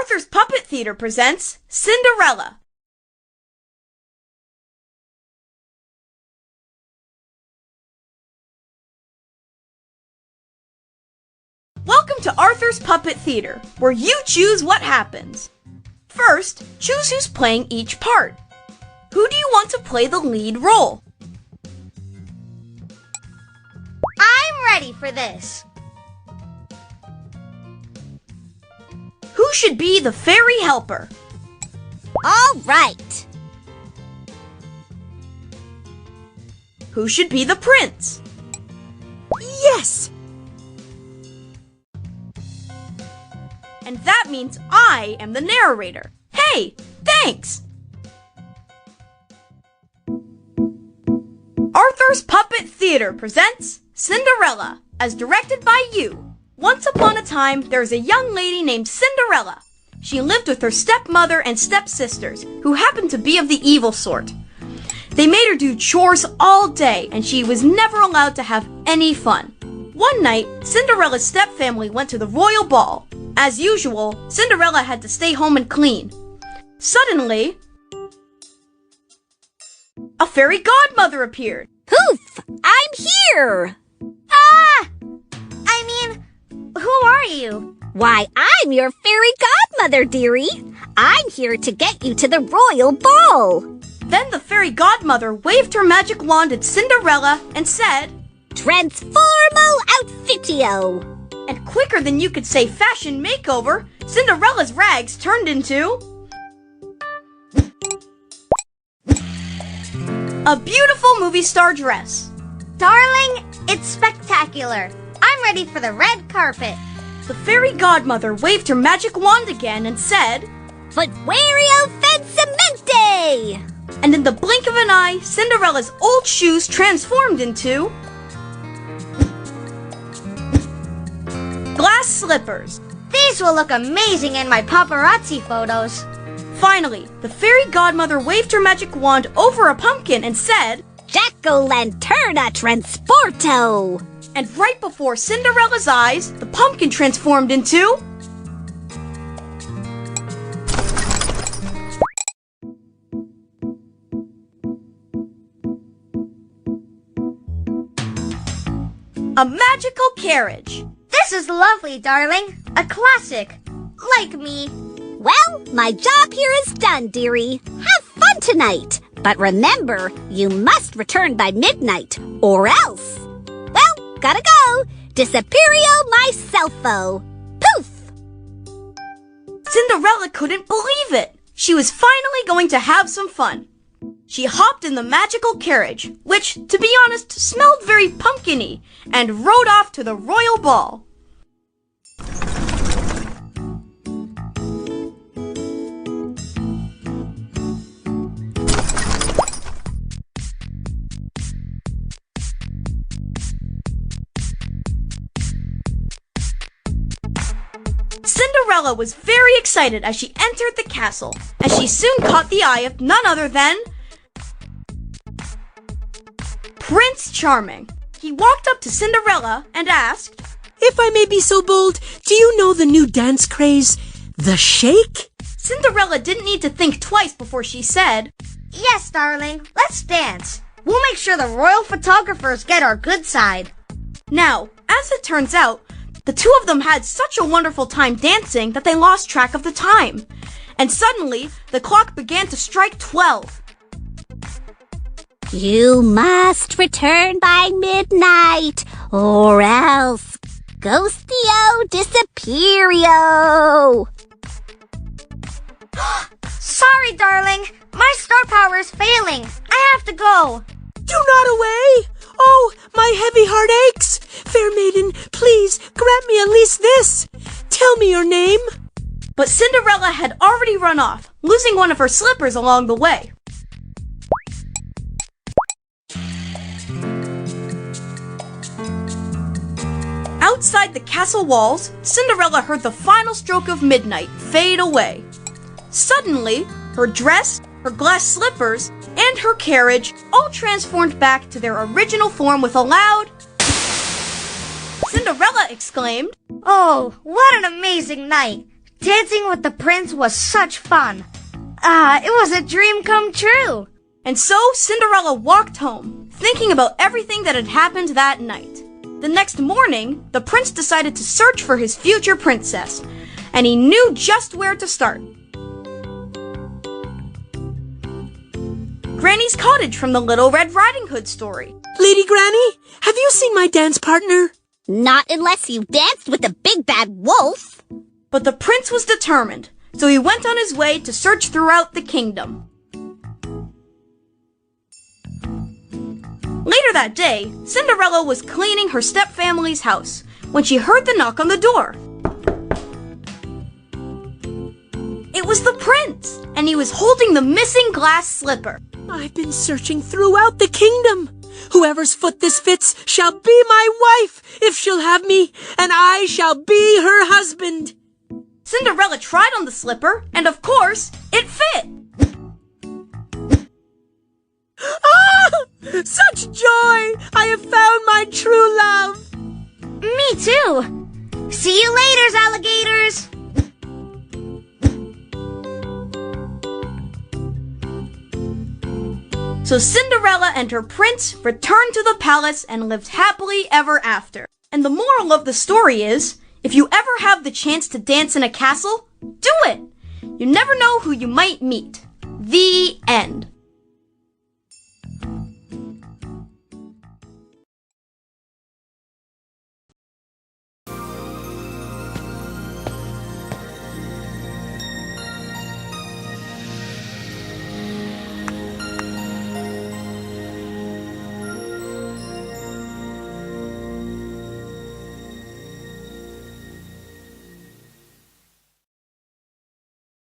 Arthur's Puppet Theater presents Cinderella. Welcome to Arthur's Puppet Theater, where you choose what happens. First, choose who's playing each part. Who do you want to play the lead role? I'm ready for this. Who should be the fairy helper? All right. Who should be the prince? Yes! And that means I am the narrator. Hey, thanks! Arthur's Puppet Theater presents Cinderella, as directed by you. Once upon a time, there was a young lady named Cinderella. She lived with her stepmother and stepsisters, who happened to be of the evil sort. They made her do chores all day, and she was never allowed to have any fun. One night, Cinderella's stepfamily went to the royal ball. As usual, Cinderella had to stay home and clean. Suddenly, a fairy godmother appeared. Poof! I'm here! Ah! Who are you? Why, I'm your fairy godmother, dearie. I'm here to get you to the royal ball. Then the fairy godmother waved her magic wand at Cinderella and said, Transformo outfitio! And quicker than you could say fashion makeover, Cinderella's rags turned into a beautiful movie star dress. Darling, it's spectacular. I'm ready for the red carpet. The fairy godmother waved her magic wand again and said, Footweario Fensimente! And in the blink of an eye, Cinderella's old shoes transformed into glass slippers. These will look amazing in my paparazzi photos. Finally, the fairy godmother waved her magic wand over a pumpkin and said, Jack-o'-lanterna transporto! And right before Cinderella's eyes, the pumpkin transformed into a magical carriage. This is lovely, darling. A classic. Like me. Well, my job here is done, dearie. Have fun tonight. But remember, you must return by midnight, or else. Well, gotta go. Disappeario myselfo. Poof! Cinderella couldn't believe it. She was finally going to have some fun. She hopped in the magical carriage, which, to be honest, smelled very pumpkin-y, and rode off to the royal ball. Cinderella was very excited as she entered the castle, and she soon caught the eye of none other than Prince Charming. He walked up to Cinderella and asked, If I may be so bold, do you know the new dance craze, the shake? Cinderella didn't need to think twice before she said, Yes, darling. Let's dance. We'll make sure the royal photographers get our good side. Now, as it turns out, the two of them had such a wonderful time dancing that they lost track of the time. And suddenly, the clock began to strike 12. You must return by midnight, or else Ghostio disappeario. Sorry, darling. My star power is failing. I have to go. Do not away! Oh, my heavy heart aches! Fair maiden, please grant me at least this. Tell me your name. But Cinderella had already run off, losing one of her slippers along the way. Outside the castle walls, Cinderella heard the final stroke of midnight fade away. Suddenly, her dress, her glass slippers, and her carriage all transformed back to their original form with a loud Cinderella exclaimed, Oh, what an amazing night. Dancing with the prince was such fun. It was a dream come true. And so Cinderella walked home, thinking about everything that had happened that night. The next morning, the prince decided to search for his future princess, and he knew just where to start. Granny's cottage from the Little Red Riding Hood story. Lady Granny, have you seen my dance partner? Not unless you danced with the big bad wolf. But the prince was determined, so he went on his way to search throughout the kingdom. Later that day, Cinderella was cleaning her stepfamily's house when she heard the knock on the door. It was the prince, and he was holding the missing glass slipper. I've been searching throughout the kingdom. Whoever's foot this fits shall be my wife, if she'll have me, and I shall be her husband. Cinderella tried on the slipper, and of course, it fit. Ah! Such joy! I have found my true love. Me too. See you later, alligators. So Cinderella and her prince returned to the palace and lived happily ever after. And the moral of the story is, if you ever have the chance to dance in a castle, do it! You never know who you might meet. The end.